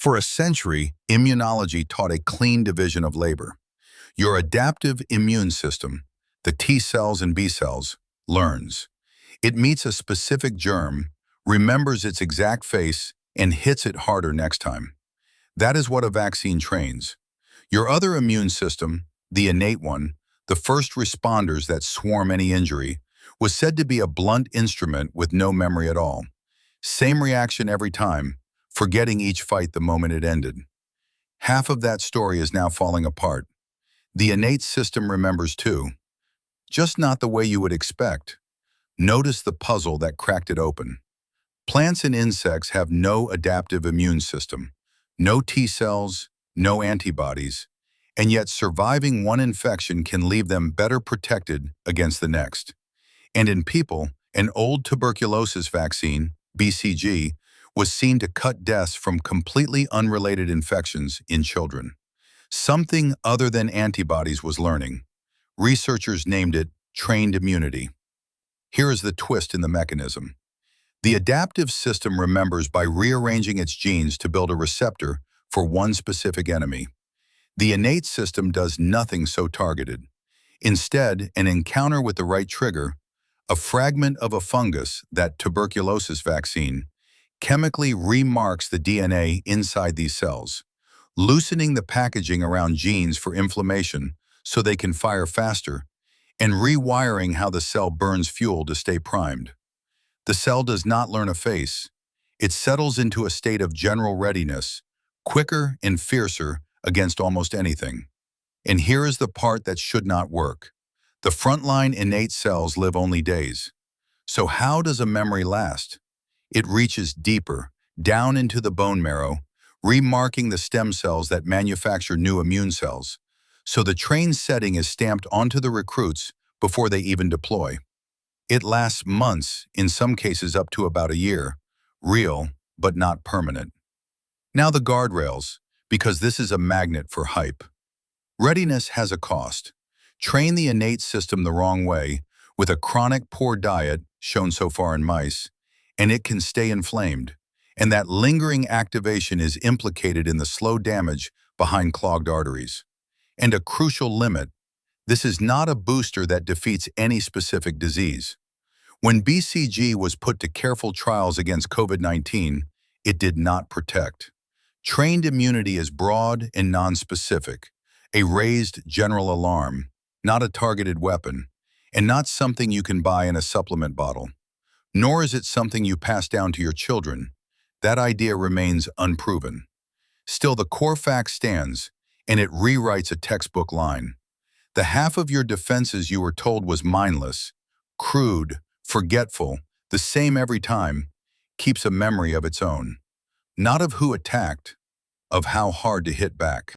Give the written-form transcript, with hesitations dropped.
For a century, immunology taught a clean division of labor. Your adaptive immune system, the T cells and B cells, learns. It meets a specific germ, remembers its exact face, and hits it harder next time. That is what a vaccine trains. Your other immune system, the innate one, the first responders that swarm any injury, was said to be a blunt instrument with no memory at all. Same reaction every time, forgetting each fight the moment it ended. Half of that story is now falling apart. The innate system remembers too, just not the way you would expect. Notice the puzzle that cracked it open. Plants and insects have no adaptive immune system, no T cells, no antibodies, and yet surviving one infection can leave them better protected against the next. And in people, an old tuberculosis vaccine, BCG, was seen to cut deaths from completely unrelated infections in children. Something other than antibodies was learning. Researchers named it trained immunity. Here is the twist in the mechanism. The adaptive system remembers by rearranging its genes to build a receptor for one specific enemy. The innate system does nothing so targeted. Instead, an encounter with the right trigger, a fragment of a fungus, that tuberculosis vaccine, chemically remarks the DNA inside these cells, loosening the packaging around genes for inflammation so they can fire faster, and rewiring how the cell burns fuel to stay primed. The cell does not learn a face. It settles into a state of general readiness, quicker and fiercer against almost anything. And here is the part that should not work. The frontline innate cells live only days. So how does a memory last? It reaches deeper, down into the bone marrow, remarking the stem cells that manufacture new immune cells. So the trained setting is stamped onto the recruits before they even deploy. It lasts months, in some cases up to about a year, real but not permanent. Now the guardrails, because this is a magnet for hype. Readiness has a cost. Train the innate system the wrong way, with a chronic poor diet, shown so far in mice, and it can stay inflamed. And that lingering activation is implicated in the slow damage behind clogged arteries. And a crucial limit, this is not a booster that defeats any specific disease. When BCG was put to careful trials against COVID-19, it did not protect. Trained immunity is broad and nonspecific, a raised general alarm, not a targeted weapon, and not something you can buy in a supplement bottle. Nor is it something you pass down to your children. That idea remains unproven. Still, the core fact stands, and it rewrites a textbook line. The half of your defenses you were told was mindless, crude, forgetful, the same every time, keeps a memory of its own. Not of who attacked, of how hard to hit back.